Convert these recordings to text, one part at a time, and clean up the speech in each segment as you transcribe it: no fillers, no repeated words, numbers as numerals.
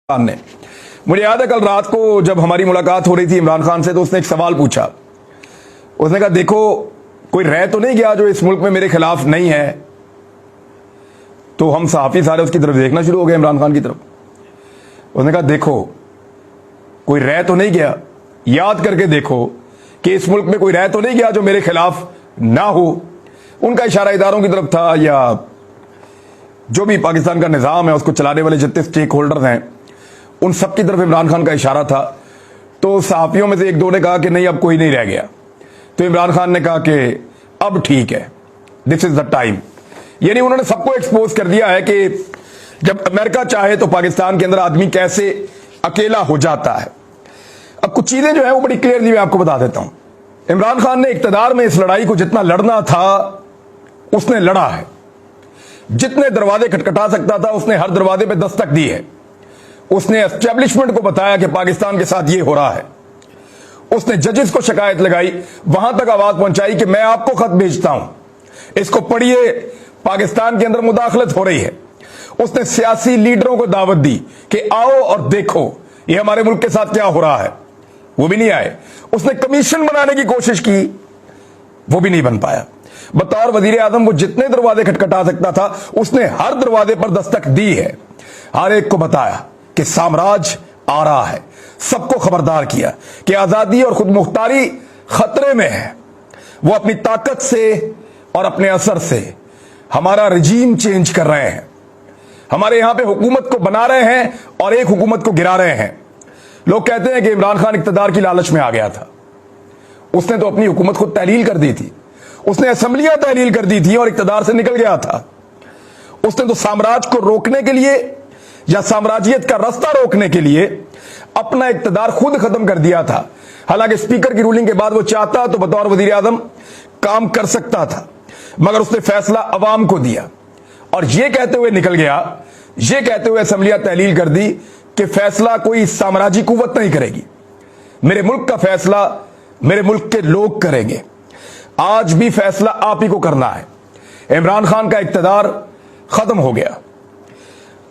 खान ने, मुझे याद है कल रात को जब हमारी मुलाकात हो रही थी इमरान खान से, तो उसने एक सवाल पूछा। उसने कहा देखो कोई रह तो नहीं गया जो इस मुल्क में मेरे खिलाफ नहीं है। तो हम सहाफी सारे उसकी तरफ देखना शुरू हो गए, इमरान खान की तरफ। उसने कहा देखो कोई रह तो नहीं गया, याद करके देखो कि इस मुल्क में कोई रह तो नहीं गया जो मेरे खिलाफ ना हो। उनका इशारा इदारों की तरफ था, या जो भी पाकिस्तान का निजाम है उसको चलाने वाले जितने स्टेक होल्डर्स हैं उन सब की तरफ इमरान खान का इशारा था। तो सहाफियों में से एक दो ने कहा कि नहीं अब कोई नहीं रह गया। तो इमरान खान ने कहा कि अब ठीक है, दिस इज द टाइम। यानी उन्होंने सबको एक्सपोज कर दिया है कि जब अमेरिका चाहे तो पाकिस्तान के अंदर आदमी कैसे अकेला हो जाता है। अब कुछ चीजें जो है वो बड़ी क्लियरली मैं आपको बता देता हूं। इमरान खान ने इक्तदार में इस लड़ाई को जितना लड़ना था उसने लड़ा है। जितने दरवाजे खटखटा सकता था उसने हर दरवाजे पे दस्तक दी है। उसने एस्टेब्लिशमेंट को बताया कि पाकिस्तान के साथ ये हो रहा है। उसने जजेस को शिकायत लगाई, वहां तक आवाज पहुंचाई कि मैं आपको खत भेजता हूं, इसको पढ़िए, पाकिस्तान के अंदर मुदाखलत हो रही है। उसने सियासी लीडरों को दावत दी कि आओ और देखो ये हमारे मुल्क के साथ क्या हो रहा है, वो भी नहीं आए। उसने कमीशन बनाने की कोशिश की, वो भी नहीं बन पाया। बतौर वजीर आजम वो जितने दरवाजे खटखटा सकता था उसने हर दरवाजे पर दस्तक दी है। हर एक को बताया कि साम्राज्य आ रहा है, सबको खबरदार किया कि आजादी और खुद मुख्तारी खतरे में है। वो अपनी ताकत से और अपने असर से हमारा रजीम चेंज कर रहे हैं। हमारे यहां पे हुकूमत को बना रहे हैं और एक हुकूमत को गिरा रहे हैं। लोग कहते हैं कि इमरान खान इक्तदार की लालच में आ गया था। उसने तो अपनी हुकूमत को तहलील कर दी थी, उसने असेंबलियां तहलील कर दी थी और इक्तदार से निकल गया था। उसने तो साम्राज्य को रोकने के लिए या साम्राज्यियत का रास्ता रोकने के लिए अपना इक्तदार खुद खत्म कर दिया था। हालांकि स्पीकर की रूलिंग के बाद वो चाहता तो बतौर वजीर आजम काम कर सकता था, मगर उसने फैसला अवाम को दिया और यह कहते हुए निकल गया, यह कहते हुए असेंबलियां तहलील कर दी कि फैसला कोई साम्राज्यिक कुव्वत नहीं करेगी, मेरे मुल्क का फैसला मेरे मुल्क के लोग करेंगे। आज भी फैसला आप ही को करना है। इमरान खान का इक्तदार खत्म हो गया।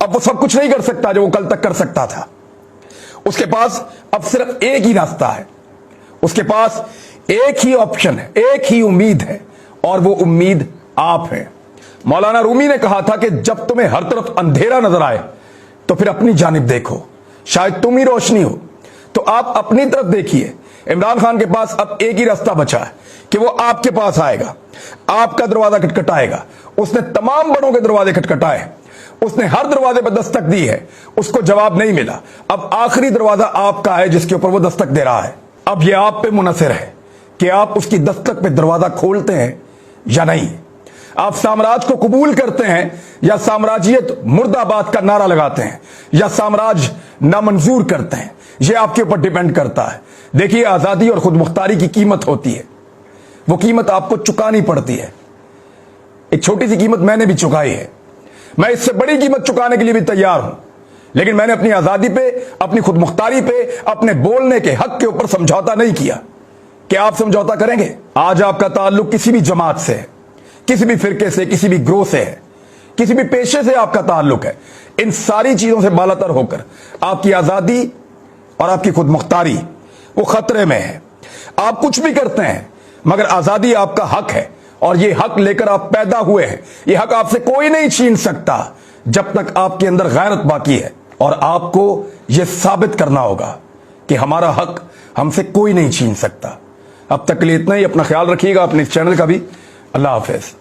अब वो सब कुछ नहीं कर सकता जो वो कल तक कर सकता था। उसके पास अब सिर्फ एक ही रास्ता है, उसके पास एक ही ऑप्शन है, एक ही उम्मीद है, और वो उम्मीद आप हैं। मौलाना रूमी ने कहा था कि जब तुम्हें हर तरफ अंधेरा नजर आए तो फिर अपनी जानिब देखो, शायद तुम ही रोशनी हो। तो आप अपनी तरफ देखिए। इमरान खान के पास अब एक ही रास्ता बचा है कि वो आपके पास आएगा, आपका दरवाजा खटखटाएगा। उसने तमाम बड़ों के दरवाजे खटखटाए, उसने हर दरवाजे पर दस्तक दी है, उसको जवाब नहीं मिला। अब आखिरी दरवाजा आपका है जिसके ऊपर वो दस्तक दे रहा है। अब यह आप पे मुनहसर है कि आप उसकी दस्तक पे दरवाजा खोलते हैं या नहीं। आप साम्राज्य को कबूल करते हैं या साम्राज्यियत मुर्दाबाद का नारा लगाते हैं, या साम्राज्य नामंजूर करते हैं। यह आपके ऊपर डिपेंड करता है। देखिए, आजादी और खुद मुख्तारी की कीमत होती है, वो कीमत आपको चुकानी पड़ती है। एक छोटी सी कीमत मैंने भी चुकाई है, मैं इससे बड़ी कीमत चुकाने के लिए भी तैयार हूं, लेकिन मैंने अपनी आजादी पे, अपनी खुद मुख्तारी पे, अपने बोलने के हक के ऊपर समझौता नहीं किया। क्या आप समझौता करेंगे? आज आपका ताल्लुक किसी भी जमात से है, किसी भी फिरके से, किसी भी ग्रोह से है, किसी भी पेशे से आपका ताल्लुक है। इन सारी चीजों से बालातर होकर आपकी आजादी और आपकी खुद मुख्तारी वो खतरे में है। आप कुछ भी करते हैं मगर आजादी आपका हक है, और ये हक लेकर आप पैदा हुए हैं। ये हक आपसे कोई नहीं छीन सकता जब तक आपके अंदर गैरत बाकी है। और आपको यह साबित करना होगा कि हमारा हक हमसे कोई नहीं छीन सकता। अब तक के लिए इतना ही। अपना ख्याल रखिएगा, अपने इस चैनल का भी। अल्लाह हाफिज।